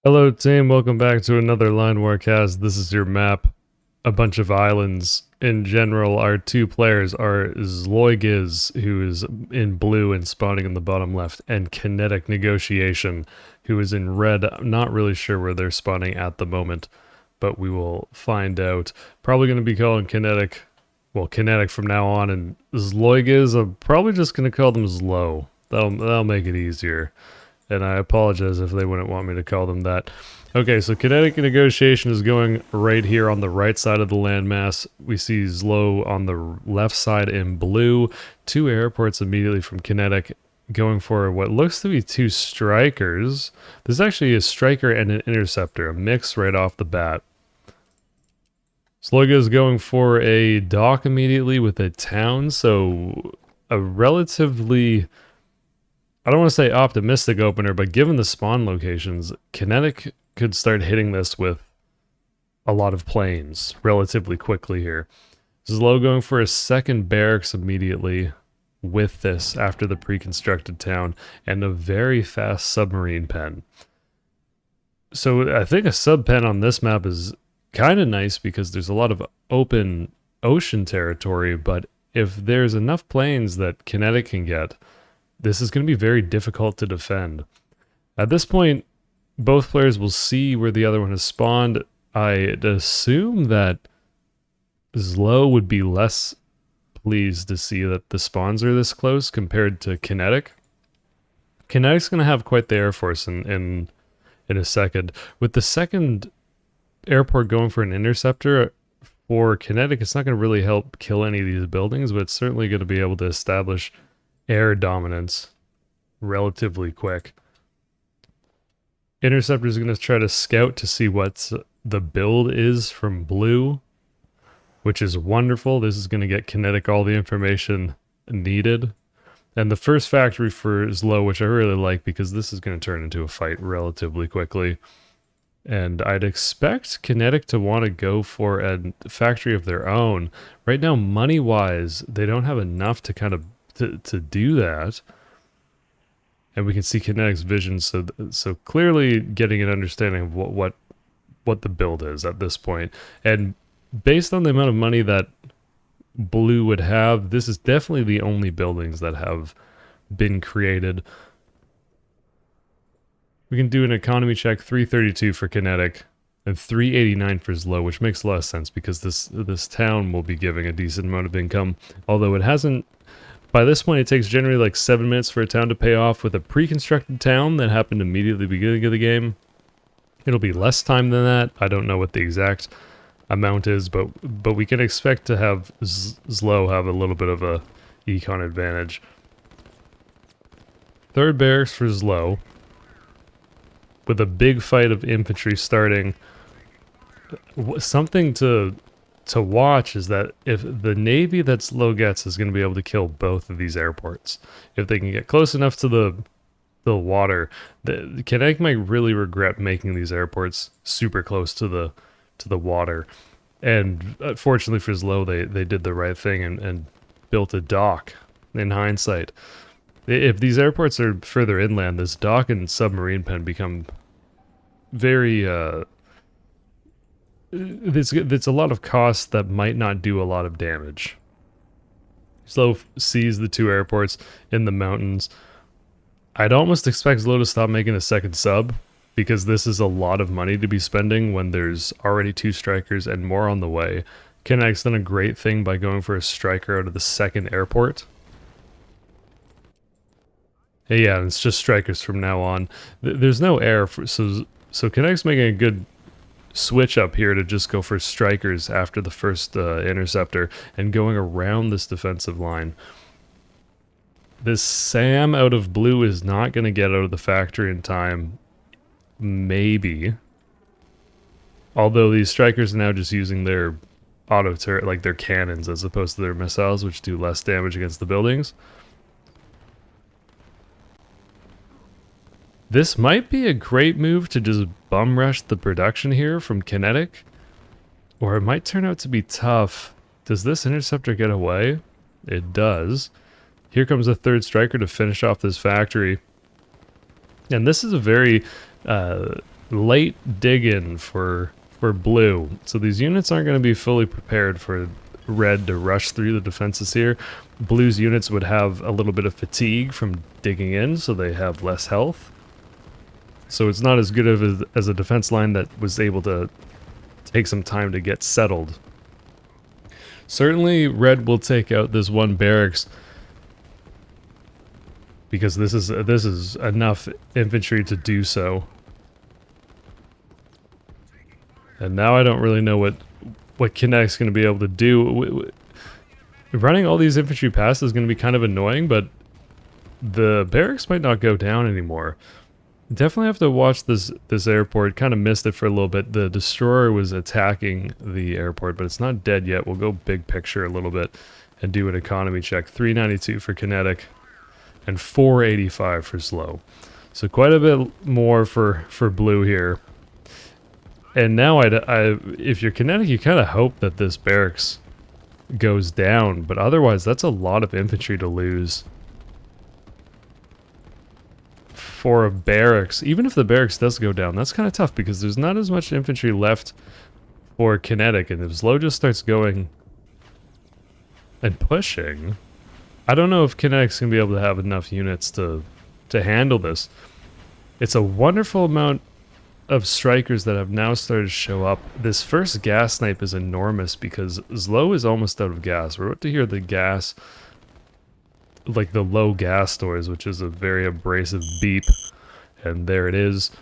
Hello team, welcome back to another Line Warcast. This is your map, a bunch of islands. In general, our two players are zloygiz, who is in blue and spawning in the bottom left, and Kinetic Negotiation, who is in red. I'm not really sure where they're spawning at the moment, but we will find out. Probably going to be calling Kinetic, well, Kinetic from now on, and zloygiz, I'm probably just going to call them Zlo. That'll make it easier. And I apologize if they wouldn't want me to call them that. Okay, so kinetic negotiation is going right here on the right side of the landmass. We see Zlo on the left side in blue. Two airports immediately from kinetic, going for what looks to be two strikers. There's actually a striker and an interceptor, a mix right off the bat. Sloga is going for a dock immediately with a town, so a relatively, I don't want to say optimistic opener, but given the spawn locations, Kinetic could start hitting this with a lot of planes relatively quickly here. Zlo going for a second barracks immediately with this after the pre-constructed town and a very fast submarine pen. So I think a sub pen on this map is kind of nice because there's a lot of open ocean territory, but if there's enough planes that Kinetic can get, this is going to be very difficult to defend. At this point, both players will see where the other one has spawned. I'd assume that Zlo would be less pleased to see that the spawns are this close compared to Kinetic. Kinetic's going to have quite the air force in a second. With the second airport going for an interceptor, for Kinetic, it's not going to really help kill any of these buildings, but it's certainly going to be able to establish air dominance relatively quick. Interceptor is going to try to scout to see what the build is from blue, which is wonderful. This is going to get Kinetic all the information needed. And the first factory for Zlo, which I really like because this is going to turn into a fight relatively quickly. And I'd expect Kinetic to want to go for a factory of their own. Right now, money-wise, they don't have enough to kind of to do that, and we can see Kinetic's vision, so clearly getting an understanding of what the build is at this point. And based on the amount of money that blue would have, this is definitely the only buildings that have been created. We can do an economy check, 332 for Kinetic and 389 for Zlo, which makes a lot of sense because this town will be giving a decent amount of income, although it hasn't. By this point, it takes generally like 7 minutes for a town to pay off. With a pre-constructed town that happened immediately at the beginning of the game, it'll be less time than that. I don't know what the exact amount is, but we can expect to have Zlo have a little bit of a econ advantage. Third barracks for Zlo, with a big fight of infantry starting. Something to watch is that if the navy that Zlo gets is going to be able to kill both of these airports. If they can get close enough to the water, the Kinetic might really regret making these airports super close to the water. And fortunately for Zlo, they did the right thing and built a dock in hindsight. If these airports are further inland, this dock and submarine pen become very it's a lot of costs that might not do a lot of damage. Zlo sees the two airports in the mountains. I'd almost expect Zlo to stop making a second sub, because this is a lot of money to be spending when there's already two strikers and more on the way. Kinetic's done a great thing by going for a striker out of the second airport. Yeah, it's just strikers from now on. There's no air, so Kinetic's making a good switch up here to just go for strikers after the first interceptor and going around this defensive line. This Sam out of blue is not going to get out of the factory in time. Maybe. Although these strikers are now just using their auto turret, like their cannons, as opposed to their missiles, which do less damage against the buildings. This might be a great move to just bum rush the production here from Kinetic, or it might turn out to be tough. Does this interceptor get away? It does. Here comes a third striker to finish off this factory. And this is a very late dig-in for blue. So these units aren't going to be fully prepared for red to rush through the defenses here. Blue's units would have a little bit of fatigue from digging in, so they have less health. So it's not as good of as a defense line that was able to take some time to get settled. Certainly red will take out this one barracks because this is enough infantry to do so. And now I don't really know what Kinetic's going to be able to do. Running all these infantry past is going to be kind of annoying, but the barracks might not go down anymore. Definitely have to watch this airport. Kind of missed it for a little bit. The destroyer was attacking the airport, but it's not dead yet. We'll go big picture a little bit and do an economy check. 392 for Kinetic and 485 for slow. So quite a bit more for blue here. And now if you're Kinetic, you kind of hope that this barracks goes down, but otherwise that's a lot of infantry to lose for a barracks. Even if the barracks does go down, that's kind of tough because there's not as much infantry left for Kinetic, and if Slow just starts going and pushing, I don't know if Kinetic's gonna be able to have enough units to handle this. It's a wonderful amount of strikers that have now started to show up. This first gas snipe is enormous because Zlo is almost out of gas. We're about to hear the gas, like the low gas stores, which is a very abrasive beep, and there it is.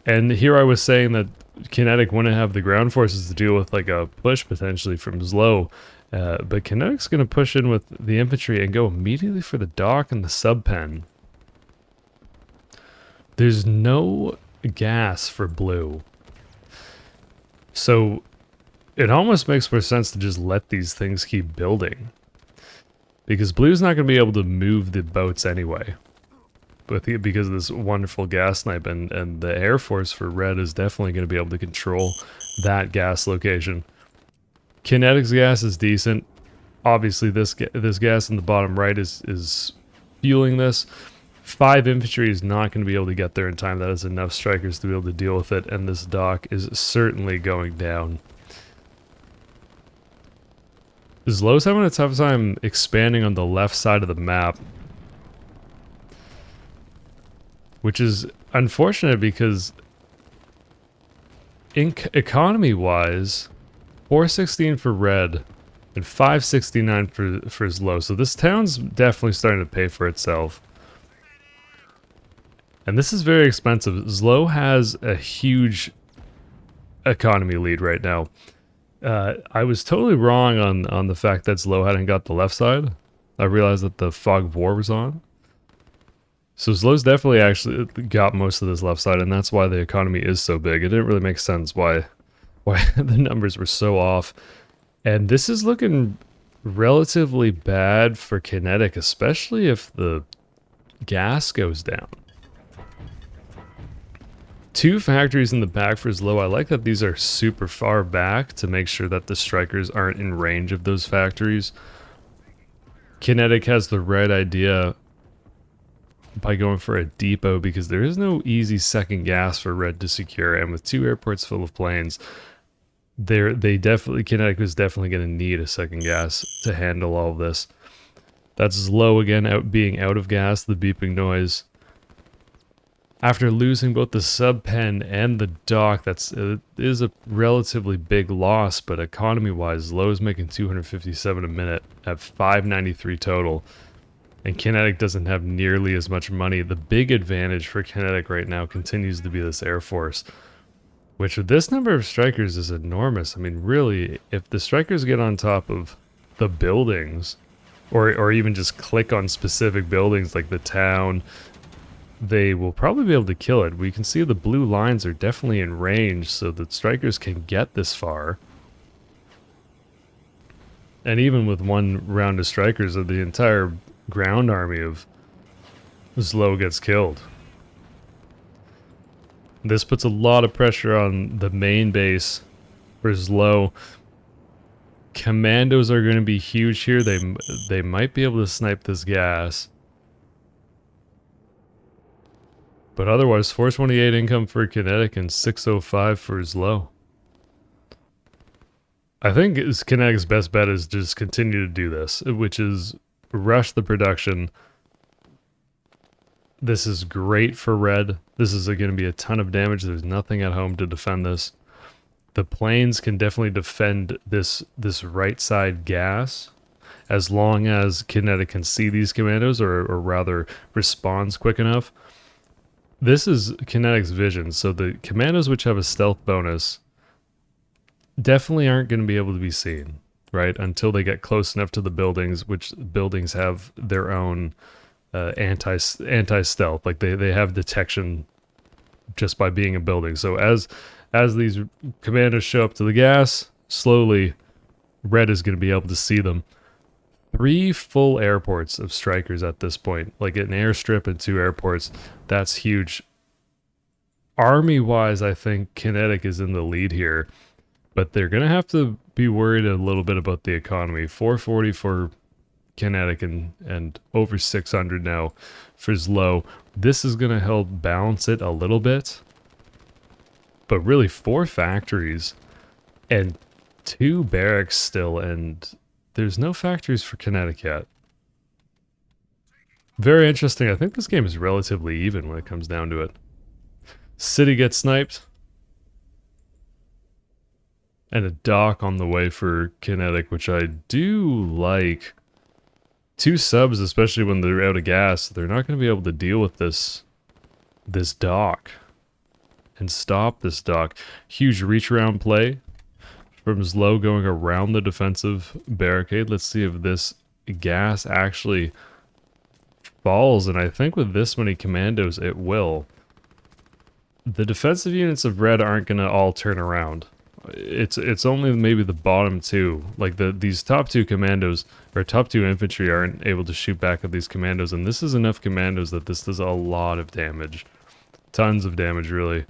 And here I was saying that Kinetic wouldn't have the ground forces to deal with like a push potentially from Zlo, but Kinetic's going to push in with the infantry and go immediately for the dock and the sub pen. There's no gas for blue, so it almost makes more sense to just let these things keep building, because blue's not going to be able to move the boats anyway, but because of this wonderful gas snipe, and the air force for red is definitely going to be able to control that gas location. Kinetic's gas is decent. Obviously this gas in the bottom right is fueling this. 5 infantry is not going to be able to get there in time. That is enough strikers to be able to deal with it, and this dock is certainly going down. Zlo's having a tough time expanding on the left side of the map, which is unfortunate because economy-wise, 416 for red and 569 for Zlo. So this town's definitely starting to pay for itself. And this is very expensive. Zlo has a huge economy lead right now. I was totally wrong on the fact that Zlo hadn't got the left side. I realized that the fog of war was on. So Zlo's definitely actually got most of this left side, and that's why the economy is so big. It didn't really make sense why the numbers were so off. And this is looking relatively bad for Kinetic, especially if the gas goes down. 2 factories in the back for Zlo. I like that these are super far back to make sure that the strikers aren't in range of those factories. Kinetic has the right idea by going for a depot because there is no easy second gas for red to secure, and with 2 airports full of planes, Kinetic was definitely going to need a second gas to handle all of this. That's Zlo again, being out of gas, the beeping noise. After losing both the sub pen and the dock, it is a relatively big loss, but economy-wise, Zlo is making 257 a minute at 593 total, and Kinetic doesn't have nearly as much money. The big advantage for Kinetic right now continues to be this Air Force, which with this number of strikers is enormous. I mean, really, if the strikers get on top of the buildings, or even just click on specific buildings like the town, they will probably be able to kill it. We can see the blue lines are definitely in range, so that strikers can get this far. And even with 1 round of strikers, the entire ground army of Zlo gets killed. This puts a lot of pressure on the main base for Zlo. Commandos are going to be huge here. They might be able to snipe this gas. But otherwise, 428 income for kinetic and 605 for Zlo. I think Kinetic's best bet is just continue to do this, which is rush the production. This is great for red. This is going to be a ton of damage. There's nothing at home to defend this. The planes can definitely defend this right side gas as long as Kinetic can see these commandos, or rather responds quick enough. This is Kinetic's vision, so the commandos which have a stealth bonus definitely aren't going to be able to be seen, right? Until they get close enough to the buildings, which buildings have their own anti-stealth. Like they have detection just by being a building. So as these commandos show up to the gas, slowly red is going to be able to see them. 3 full airports of strikers at this point, like an airstrip and 2 airports. That's huge. Army-wise, I think Kinetic is in the lead here, but they're going to have to be worried a little bit about the economy. 440 for Kinetic and over 600 now for Zlo. This is going to help balance it a little bit. But really 4 factories and 2 barracks still, and there's no factories for Kinetic yet. Very interesting. I think this game is relatively even when it comes down to it. City gets sniped. And a dock on the way for Kinetic, which I do like. 2 subs, especially when they're out of gas, they're not going to be able to deal with this dock. And stop this dock. Huge reach around play from Zlo going around the defensive barricade. Let's see if this gas actually falls, and I think with this many commandos it will. The defensive units of red aren't going to all turn around. It's only maybe the bottom 2. Like these top 2 commandos, or top 2 infantry, aren't able to shoot back at these commandos, and this is enough commandos that this does a lot of damage. Tons of damage, really.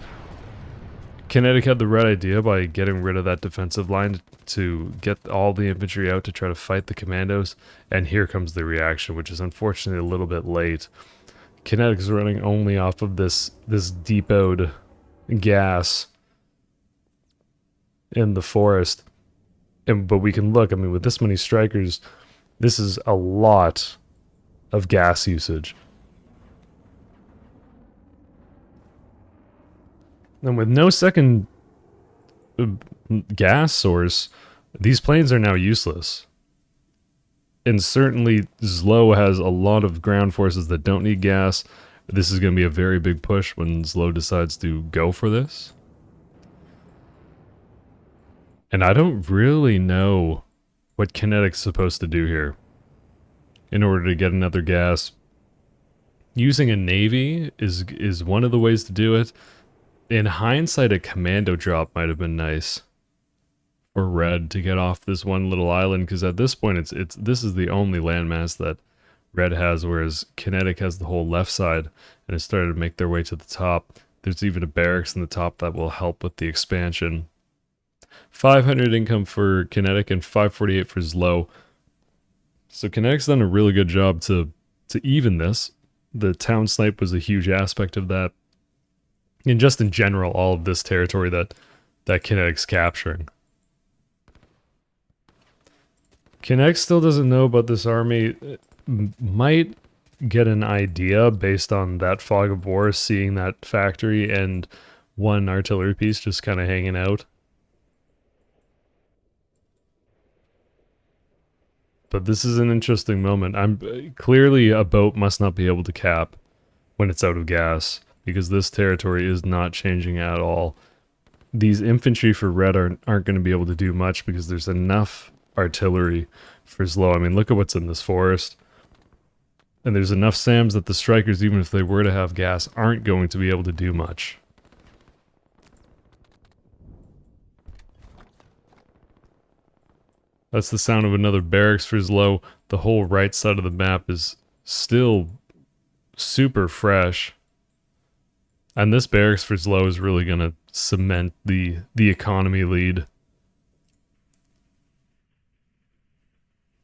Kinetic had the right idea by getting rid of that defensive line to get all the infantry out to try to fight the commandos, and here comes the reaction, which is unfortunately a little bit late. Kinetic is running only off of this depotted gas in the forest, but we can look. I mean, with this many strikers, this is a lot of gas usage. And with no second gas source, these planes are now useless. And certainly Zlo has a lot of ground forces that don't need gas. This is going to be a very big push when Zlo decides to go for this. And I don't really know what Kinetic's supposed to do here in order to get another gas. Using a navy is one of the ways to do it. In hindsight, a commando drop might have been nice for red to get off this one little island, because at this point this is the only landmass that red has, whereas Kinetic has the whole left side and has started to make their way to the top. There's even a barracks in the top that will help with the expansion. 500 income for Kinetic and 548 for Zlo. So Kinetic's done a really good job to even this. The town snipe was a huge aspect of that. And just in general, all of this territory that Kinetic's capturing. Kinetic still doesn't know about this army. Might get an idea based on that fog of war, seeing that factory and 1 artillery piece just kind of hanging out. But this is an interesting moment. Clearly a boat must not be able to cap when it's out of gas, because this territory is not changing at all. These infantry for red aren't going to be able to do much because there's enough artillery for Zlo. I mean, look at what's in this forest. And there's enough SAMs that the strikers, even if they were to have gas, aren't going to be able to do much. That's the sound of another barracks for Zlo. The whole right side of the map is still super fresh. And this barracks for Zlo is really going to cement the economy lead.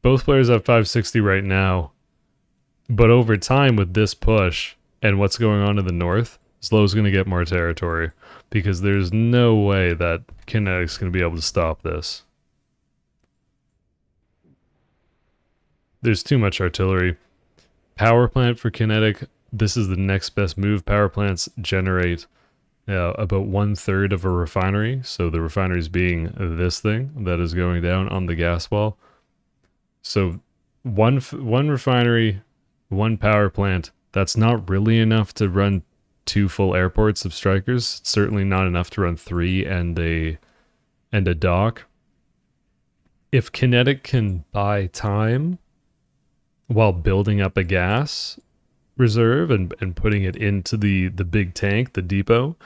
Both players have 560 right now. But over time with this push and what's going on in the north, Zlo's going to get more territory because there's no way that kinetic's going to be able to stop this. There's too much artillery. Power plant for kinetic. This is the next best move. Power plants generate about 1/3 of a refinery. So the refinery is being this thing that is going down on the gas wall. So one refinery, one power plant. That's not really enough to run 2 full airports of strikers. It's certainly not enough to run 3 and a dock. If kinetic can buy time while building up a gas reserve and putting it into the big tank, the depot,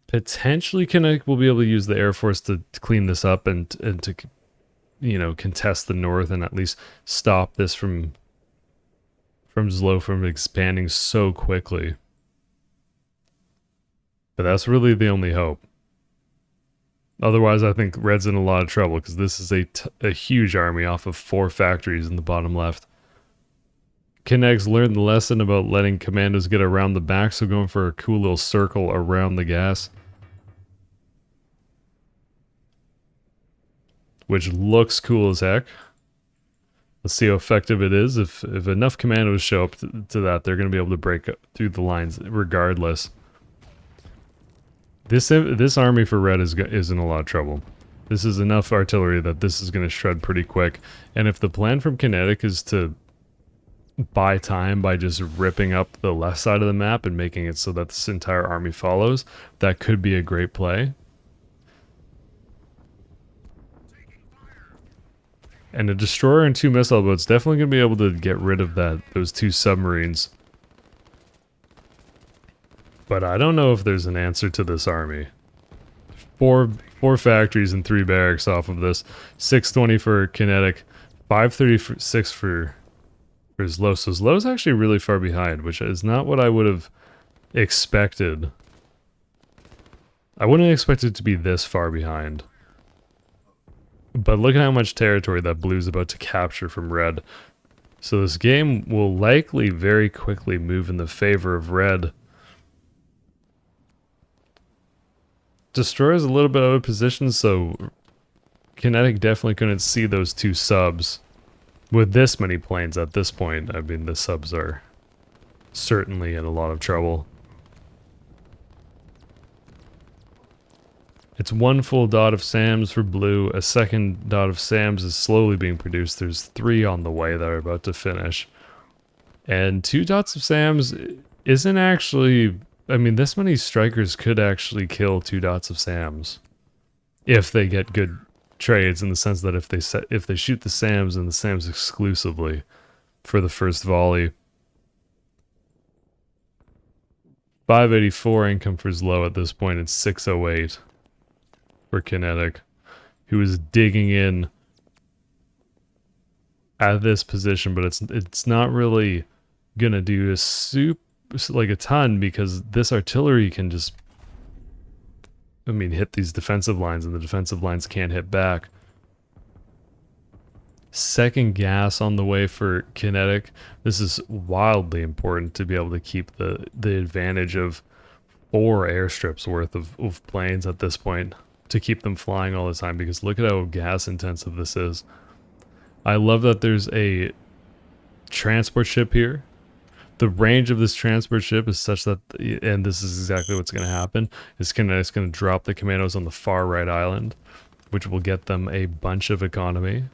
potentially kinetic will be able to use the Air Force to clean this up and to, you know, contest the north and at least stop this from Zlo from expanding so quickly. But that's really the only hope. Otherwise, I think Red's in a lot of trouble because this is a huge army off of 4 factories in the bottom left. Kinetic's learned the lesson about letting commandos get around the back, so going for a cool little circle around the gas. Which looks cool as heck. Let's see how effective it is. If enough commandos show up to that, they're going to be able to break through the lines regardless. This army for Red is in a lot of trouble. This is enough artillery that this is going to shred pretty quick. And if the plan from Kinetic is to buy time by just ripping up the left side of the map and making it so that this entire army follows, that could be a great play. And a destroyer and 2 missile boats definitely going to be able to get rid of those 2 submarines. But I don't know if there's an answer to this army. Four factories and 3 barracks off of this. 620 for Kinetic, 536 for Zlo. So Zlo's actually really far behind, which is not what I would have expected. I wouldn't expect it to be this far behind. But look at how much territory that Blue's about to capture from Red. So this game will likely very quickly move in the favor of Red. Destroyer's a little bit out of position, so Kinetic definitely couldn't see those 2 subs. With this many planes at this point, I mean, the subs are certainly in a lot of trouble. It's 1 full dot of SAMs for Blue. A second dot of SAMs is slowly being produced. There's 3 on the way that are about to finish. And 2 dots of SAMs isn't actually... I mean, this many strikers could actually kill 2 dots of SAMs. If they get good trades, in the sense that if they shoot the SAMs and the SAMs exclusively for the first volley. 584 income for Zlo at this point. It's 608 for Kinetic, who is digging in at this position, but it's not really gonna do a ton, because this artillery can just, I mean, hit these defensive lines, and the defensive lines can't hit back. Second gas on the way for Kinetic. This is wildly important to be able to keep the advantage of 4 airstrips worth of planes at this point, to keep them flying all the time, because look at how gas intensive this is. I love that there's a transport ship here. The range of this transport ship is such that, and this is exactly what's going to happen, is Kinetic's going to drop the commandos on the far right island, which will get them a bunch of economy.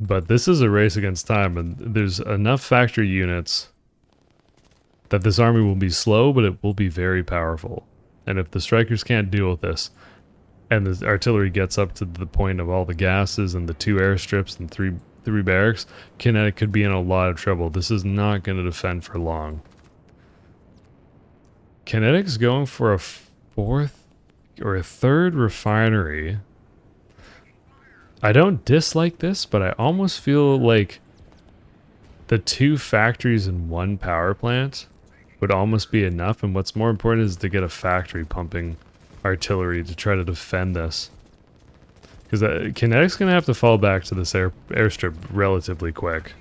But this is a race against time, and there's enough factory units that this army will be slow, but it will be very powerful. And if the strikers can't deal with this, and the artillery gets up to the point of all the gases and the 2 airstrips and 3 barracks, Kinetic could be in a lot of trouble. This is not going to defend for long. Kinetic's going for a 4th or a 3rd refinery. I don't dislike this, but I almost feel like the 2 factories and 1 power plant would almost be enough, and what's more important is to get a factory pumping artillery to try to defend this. Because Kinetic's going to have to fall back to this airstrip relatively quick.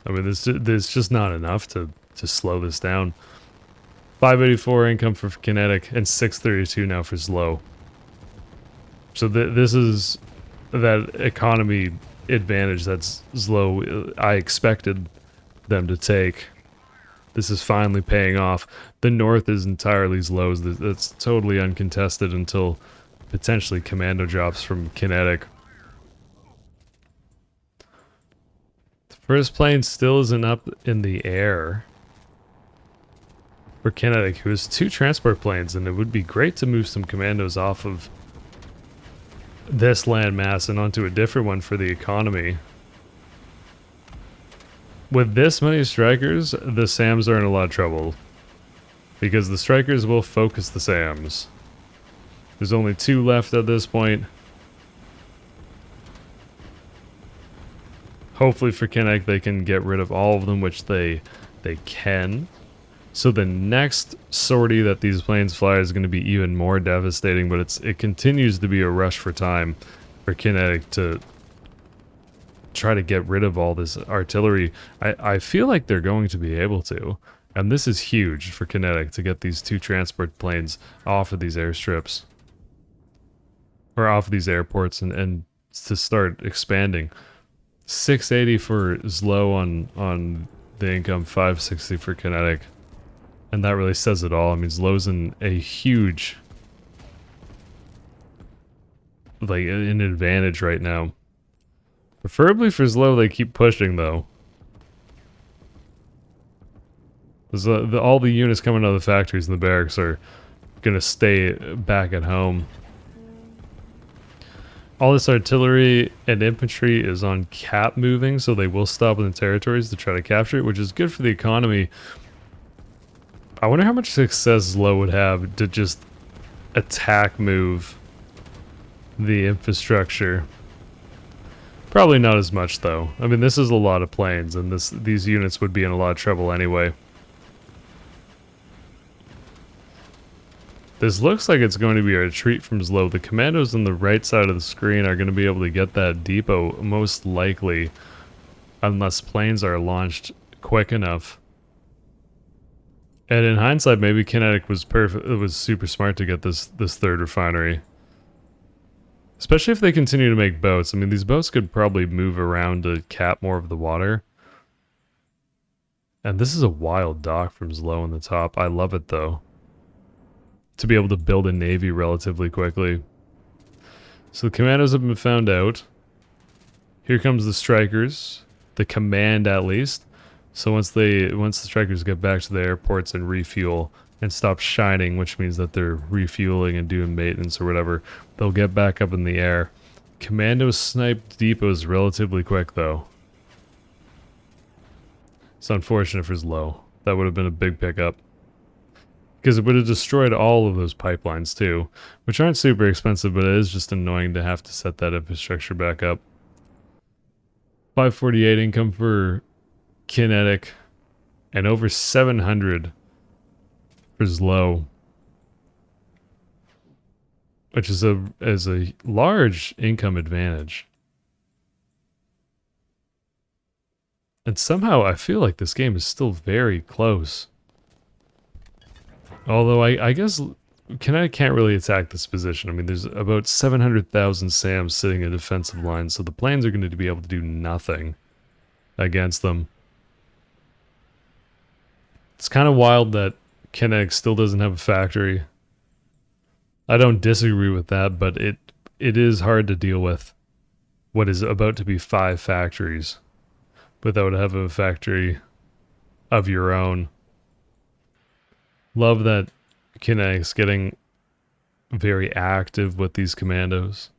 I mean, there's just not enough to to slow this down. 584 income for kinetic and 632 now for slow. So this is that economy advantage that's slow I expected them to take. This is finally paying off. The north is entirely slow. That's totally uncontested until potentially commando drops from kinetic. The first plane still isn't up in the air for kinetic, who has 2 transport planes, and it would be great to move some commandos off of this landmass and onto a different one for the economy. With this many strikers, the SAMs are in a lot of trouble, because the strikers will focus the SAMs. There's only 2 left at this point. Hopefully for kinetic they can get rid of all of them, which they can. So the next sortie that these planes fly is going to be even more devastating, but it continues to be a rush for time for kinetic to try to get rid of all this artillery. I feel like they're going to be able to, and this is huge for kinetic to get these 2 transport planes off of these airstrips, or off of these airports, and to start expanding. 680 for Zlo on the income, 560 for kinetic. And that really says it all. I mean, Zlo's in a huge, like, an advantage right now. Preferably for Zlo, they keep pushing, though. All the units coming out of the factories and the barracks are going to stay back at home. All this artillery and infantry is on cap moving, so they will stop in the territories to try to capture it, which is good for the economy. I wonder how much success Zlo would have to just attack move the infrastructure. Probably not as much, though. I mean, this is a lot of planes, and these units would be in a lot of trouble anyway. This looks like it's going to be a retreat from Zlo. The commandos on the right side of the screen are going to be able to get that depot, most likely, unless planes are launched quick enough. And in hindsight, maybe kinetic was perfect. It was super smart to get this 3rd refinery, especially if they continue to make boats. I mean, these boats could probably move around to cap more of the water. And this is a wild dock from Zlo on the top. I love it though, to be able to build a navy relatively quickly. So the commandos have been found out. Here comes the strikers, the command at least. So once the strikers get back to the airports and refuel and stop shining, which means that they're refueling and doing maintenance or whatever, they'll get back up in the air. Commando snipe depots relatively quick though. It's unfortunate for Zlo. That would have been a big pickup, because it would have destroyed all of those pipelines too, which aren't super expensive, but it is just annoying to have to set that infrastructure back up. 548 income for kinetic, and over 700 for Zlo, which is a large income advantage. And somehow I feel like this game is still very close. Although I guess kinetic can't really attack this position. I mean, there's about 700,000 SAMs sitting in defensive lines, so the planes are going to be able to do nothing against them. It's kind of wild that kinetic still doesn't have a factory. I don't disagree with that, but it is hard to deal with what is about to be 5 factories without having a factory of your own. Love that kinetic's getting very active with these commandos.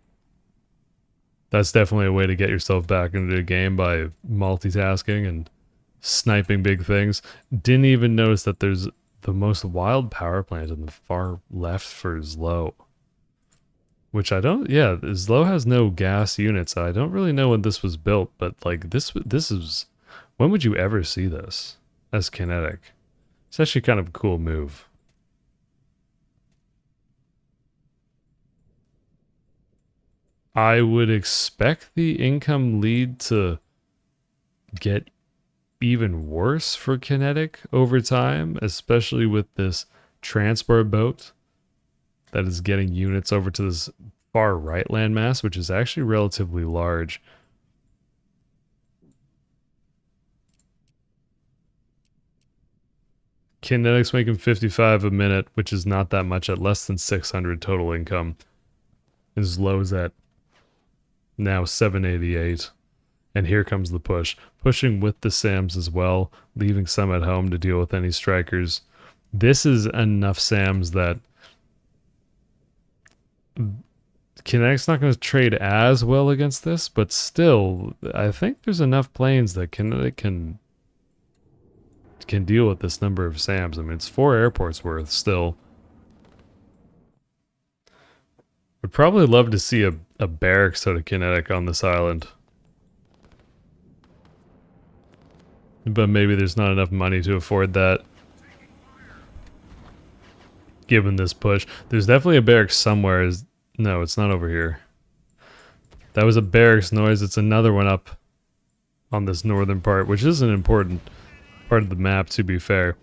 That's definitely a way to get yourself back into the game, by multitasking and sniping big things. Didn't even notice that there's the most wild power plant in the far left for Zlo. Which I don't, yeah, Zlo has no gas units. I don't really know when this was built, but like this is, when would you ever see this as kinetic? It's actually kind of a cool move. I would expect the income lead to get even worse for kinetic over time, especially with this transport boat that is getting units over to this far right landmass, which is actually relatively large. Kinetic's making 55 a minute, which is not that much at less than 600 total income. As low as at now 788. And here comes the push. Pushing with the SAMs as well, leaving some at home to deal with any strikers. This is enough SAMs that Kinetic's not going to trade as well against this, but still, I think there's enough planes that Kinetic can deal with this number of SAMs. I mean, it's 4 airports worth still. Would probably love to see a barracks out of Kinetic on this island. But maybe there's not enough money to afford that. Given this push. There's definitely a barracks somewhere. No, it's not over here. That was a barracks noise. It's another one up on this northern part, which is an important part of the map, to be fair.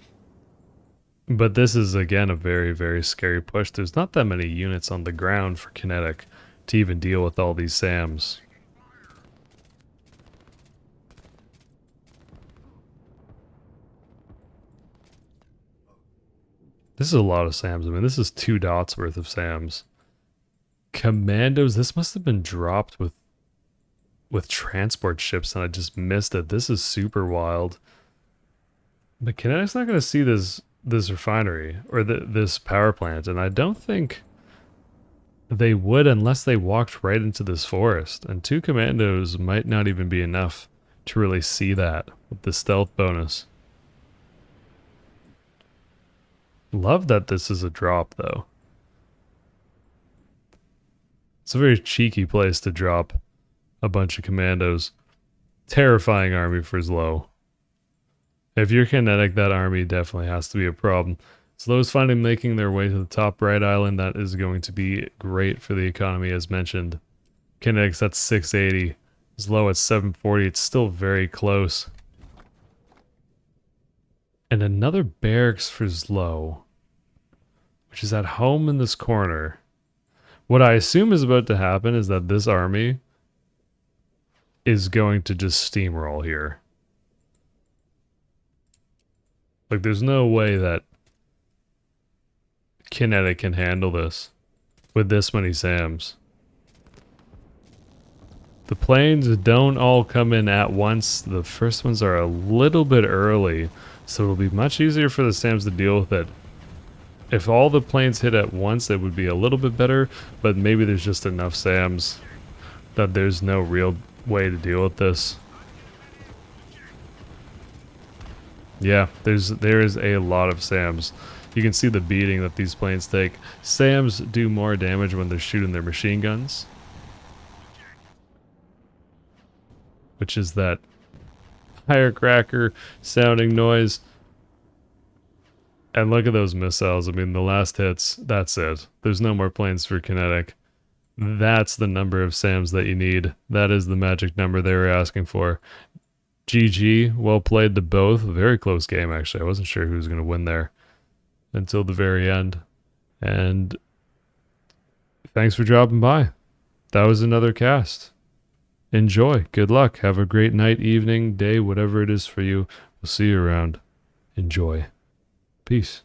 But this is, again, a very, very scary push. There's not that many units on the ground for Kinetic to even deal with all these SAMs. This is a lot of SAMs. I mean, this is 2 dots worth of SAMs. Commandos, this must have been dropped with transport ships and I just missed it. This is super wild. But Kinetic's not going to see this refinery or this power plant, and I don't think they would unless they walked right into this forest. And 2 commandos might not even be enough to really see that with the stealth bonus. Love that this is a drop, though. It's a very cheeky place to drop a bunch of commandos. Terrifying army for Zlo. If you're Kinetic, that army definitely has to be a problem. Zlo's finally making their way to the top right island. That is going to be great for the economy, as mentioned. Kinetic's at 680. Zlo at 740. It's still very close. And another barracks for Zlo, which is at home in this corner. What I assume is about to happen is that this army is going to just steamroll here. Like, there's no way that Kinetic can handle this with this many SAMs. The planes don't all come in at once. The first ones are a little bit early, so it'll be much easier for the SAMs to deal with it. If all the planes hit at once, it would be a little bit better, but maybe there's just enough SAMs that there's no real way to deal with this. Yeah, there is a lot of SAMs. You can see the beating that these planes take. SAMs do more damage when they're shooting their machine guns, which is that firecracker sounding noise. And look at those missiles. I mean, the last hits, that's it. There's no more planes for Kinetic. That's the number of SAMs that you need. That is the magic number they were asking for. GG, well played to both. A very close game, actually. I wasn't sure who was going to win there until the very end. And thanks for dropping by. That was another cast. Enjoy. Good luck. Have a great night, evening, day, whatever it is for you. We'll see you around. Enjoy. Peace.